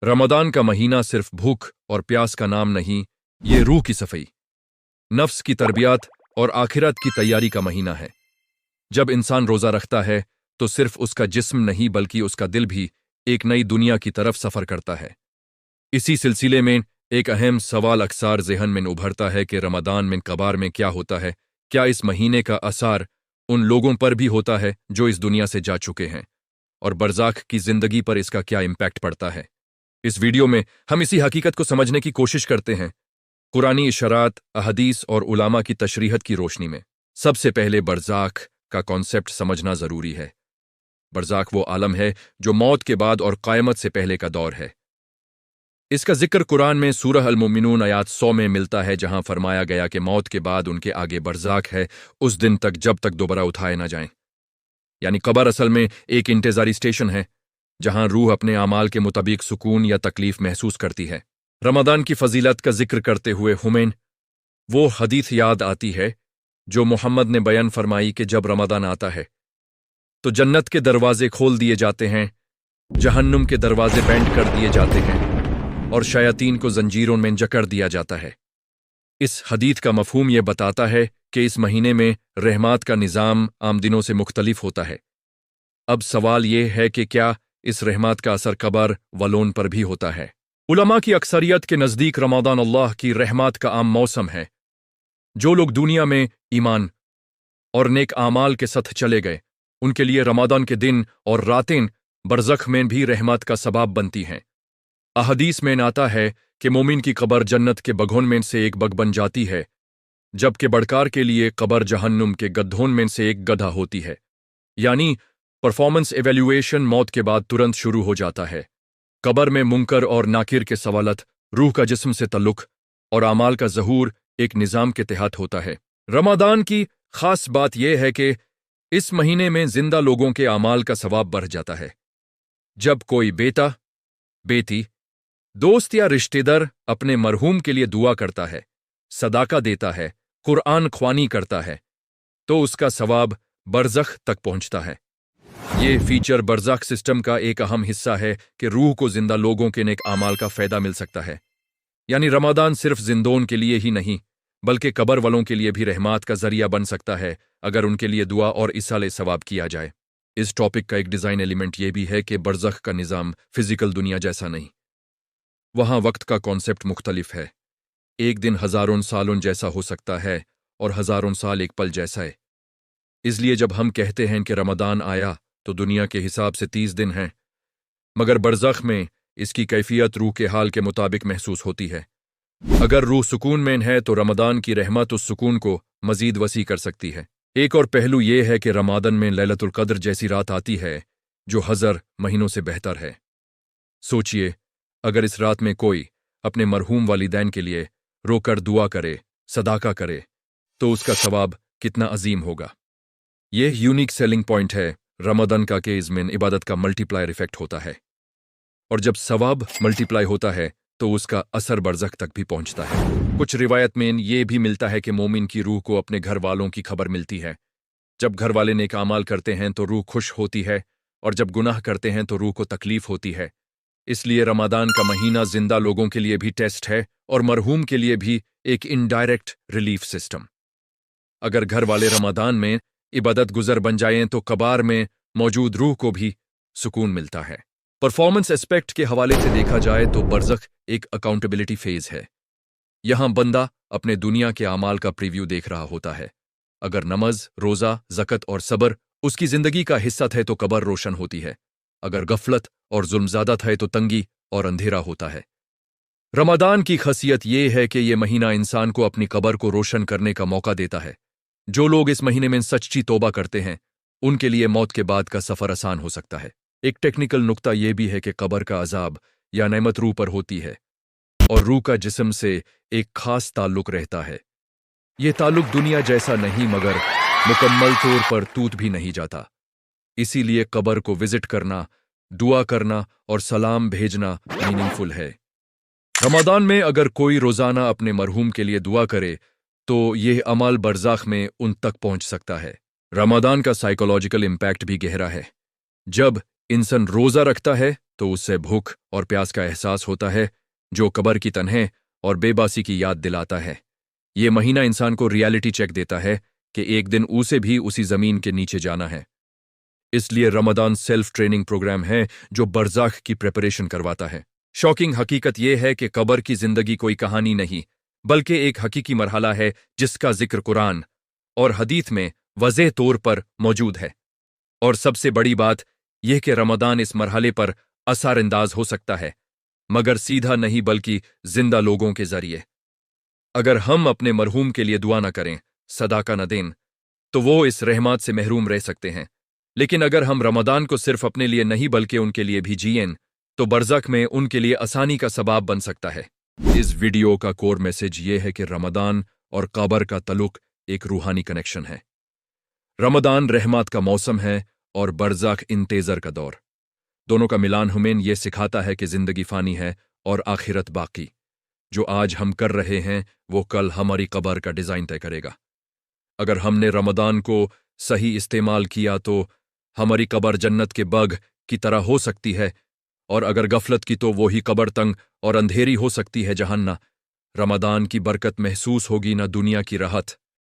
रमदान का महीना सिर्फ भूख और प्यास का नाम नहीं, ये रूह की सफाई, नफ्स की तरबियत और आखिरत की तैयारी का महीना है। जब इंसान रोजा रखता है तो सिर्फ उसका जिस्म नहीं बल्कि उसका दिल भी एक नई दुनिया की तरफ सफर करता है। इसी सिलसिले में एक अहम सवाल अक्सर ज़हन में उभरता है कि रमदान में कबार में क्या होता है। क्या इस महीने का असर उन लोगों पर भी होता है जो इस दुनिया से जा चुके हैं, और बरज़ाख की जिंदगी पर इसका क्या इम्पैक्ट पड़ता है। इस वीडियो में हम इसी हकीकत को समझने की कोशिश करते हैं, कुरानी इशारात, अहदीस और उलामा की तशरीहत की रोशनी में। सबसे पहले बरज़ाख का कॉन्सेप्ट समझना ज़रूरी है। बरज़ाख वो आलम है जो मौत के बाद और क़यामत से पहले का दौर है। इसका जिक्र कुरान में सूरह अल-मुमिनून आयत 100 में मिलता है, जहां फरमाया गया कि मौत के बाद उनके आगे बरज़ाख है, उस दिन तक जब तक दोबारा उठाए ना जाएं। यानी कब्र असल में एक इंतज़ारी स्टेशन है जहां रूह अपने आमाल के मुताबिक सुकून या तकलीफ महसूस करती है। रमदान की फजीलत का जिक्र करते हुए हुमैन वो हदीस याद आती है जो मोहम्मद ने बयान फरमाई कि जब रमदान आता है तो जन्नत के दरवाजे खोल दिए जाते हैं, जहन्नुम के दरवाजे बैंड कर दिए जाते हैं और शयातीन को जंजीरों में जकड़ दिया जाता है। इस हदीस का मफहूम यह बताता है कि इस महीने में रहमत का निज़ाम आम दिनों से मुख्तलिफ होता है। अब सवाल यह है कि क्या इस रहमत का असर कब्र वलोन पर भी होता है। उलमा की अक्सरियत के नज़दीक रमदान अल्लाह की रहमत का आम मौसम है। जो लोग दुनिया में ईमान और नेक आमाल के साथ चले गए, उनके लिए रमदान के दिन और रातें बरज़ख में भी रहमत का सबब बनती हैं। अहदीस में आता है कि मोमिन की कब्र जन्नत के बगोन में से एक बग बन जाती है, जबकि बड़कार के लिए कब्र जहन्नुम के गड्ढों में से एक गड्ढा होती है। यानी परफॉर्मेंस एवेल्युएशन मौत के बाद तुरंत शुरू हो जाता है। कब्र में मुनकर और नाकिर के सवालत, रूह का जिस्म से तल्लुक और आमाल का ज़हूर एक निज़ाम के तहत होता है। रमदान की खास बात यह है कि इस महीने में जिंदा लोगों के आमाल का सवाब बढ़ जाता है। जब कोई बेटा, बेटी, दोस्त या रिश्तेदार अपने मरहूम के लिए दुआ करता है, सदाका देता है, कुरान ख्वानी करता है, तो उसका सवाब बरज़ख तक पहुंचता है। ये फीचर बरज़ख सिस्टम का एक अहम हिस्सा है कि रूह को जिंदा लोगों के नेक आमाल का फ़ायदा मिल सकता है। यानी रमदान सिर्फ जिंदों के लिए ही नहीं बल्कि कब्र वालों के लिए भी रहमत का जरिया बन सकता है, अगर उनके लिए दुआ और इसाले सवाब किया जाए। इस टॉपिक का एक डिज़ाइन एलिमेंट ये भी है कि बरज़ख का निज़ाम फिजिकल दुनिया जैसा नहीं, वहाँ वक्त का कॉन्सेप्ट मुख्तलिफ है। एक दिन हज़ारों सालों जैसा हो सकता है और हज़ारों साल एक पल जैसा है। इसलिए जब हम कहते हैं कि रमदान आया तो दुनिया के हिसाब से 30 दिन हैं, मगर बरज़ख में इसकी कैफियत रूह के हाल के मुताबिक महसूस होती है। अगर रूह सुकून में है तो रमदान की रहमत उस सुकून को मजीद वसी कर सकती है। एक और पहलू यह है कि रमदान में लैलतुल क़द्र जैसी रात आती है जो हज़ार महीनों से बेहतर है। सोचिए, अगर इस रात में कोई अपने मरहूम वालिदैन के लिए रोकर दुआ करे, सदाका करे, तो उसका सवाब कितना अजीम होगा। यह यूनिक सेलिंग पॉइंट है रमदान का कि इसमें इबादत का मल्टीप्लायर इफेक्ट होता है, और जब सवाब मल्टीप्लाई होता है तो उसका असर बरज़ख तक भी पहुंचता है। कुछ रिवायत में यह भी मिलता है कि मोमिन की रूह को अपने घर वालों की खबर मिलती है। जब घर वाले नेक आमाल करते हैं तो रूह खुश होती है, और जब गुनाह करते हैं तो रूह को तकलीफ होती है। इसलिए रमदान का महीना जिंदा लोगों के लिए भी टेस्ट है और मरहूम के लिए भी एक इनडायरेक्ट रिलीफ सिस्टम। अगर घर वाले रमदान में इबादत गुजर बन जाएं तो कब्र में मौजूद रूह को भी सुकून मिलता है। परफॉर्मेंस एस्पेक्ट के हवाले से देखा जाए तो बरज़ख एक अकाउंटेबिलिटी फेज है। यहां बंदा अपने दुनिया के आमाल का प्रीव्यू देख रहा होता है। अगर नमाज, रोज़ा, ज़कत और सब्र उसकी जिंदगी का हिस्सा थे तो कब्र रोशन होती है। अगर गफलत और जुल्मज़ादा थे तो तंगी और अंधेरा होता है। रमदान की खासियत यह है कि यह महीना इंसान को अपनी कब्र को रोशन करने का मौका देता है। जो लोग इस महीने में सच्ची तौबा करते हैं, उनके लिए मौत के बाद का सफ़र आसान हो सकता है। एक टेक्निकल नुक्ता यह भी है कि कब्र का अजाब या नेमत रूह पर होती है, और रूह का जिस्म से एक खास ताल्लुक रहता है। यह ताल्लुक दुनिया जैसा नहीं मगर मुकम्मल तौर पर टूट भी नहीं जाता। इसीलिए कब्र को विजिट करना, दुआ करना और सलाम भेजना मीनिंगफुल है। रमदान में अगर कोई रोज़ाना अपने मरहूम के लिए दुआ करे तो यह अमल बरज़ख में उन तक पहुंच सकता है। रमदान का साइकोलॉजिकल इम्पैक्ट भी गहरा है। जब इंसान रोज़ा रखता है तो उससे भूख और प्यास का एहसास होता है, जो कब्र की तन्हे और बेबासी की याद दिलाता है। ये महीना इंसान को रियलिटी चेक देता है कि एक दिन उसे भी उसी जमीन के नीचे जाना है। इसलिए रमदान सेल्फ ट्रेनिंग प्रोग्राम है जो बरज़ाख की प्रिपरेशन करवाता है। शॉकिंग हकीकत यह है कि कब्र की जिंदगी कोई कहानी नहीं, बल्कि एक हकीकी मरहला है जिसका जिक्र कुरान और हदीथ में वज़े तौर पर मौजूद है। और सबसे बड़ी बात यह कि रमदान इस मरहले पर असरअंदाज हो सकता है, मगर सीधा नहीं बल्कि जिंदा लोगों के जरिए। अगर हम अपने मरहूम के लिए दुआ न करें, सदाका न दें, तो वो इस रहमत से महरूम रह सकते हैं। लेकिन अगर हम रमदान को सिर्फ अपने लिए नहीं बल्कि उनके लिए भी जिएं, तो बरज़ख में उनके लिए आसानी का सबब बन सकता है। इस वीडियो का कोर मैसेज ये है कि रमदान और कब्र का तल्लुक एक रूहानी कनेक्शन है। रमदान रहमत का मौसम है और बरज़ख इंतज़ार का दौर। दोनों का मिलान हमें यह सिखाता है कि जिंदगी फानी है और आखिरत बाकी। जो आज हम कर रहे हैं वो कल हमारी कब्र का डिज़ाइन तय करेगा। अगर हमने रमदान को सही इस्तेमाल किया तो हमारी कब्र जन्नत के बाग की तरह हो सकती है, और अगर गफलत की तो वो ही कब्र तंग और अंधेरी हो सकती है जहां न रमदान की बरकत महसूस होगी न दुनिया की राहत।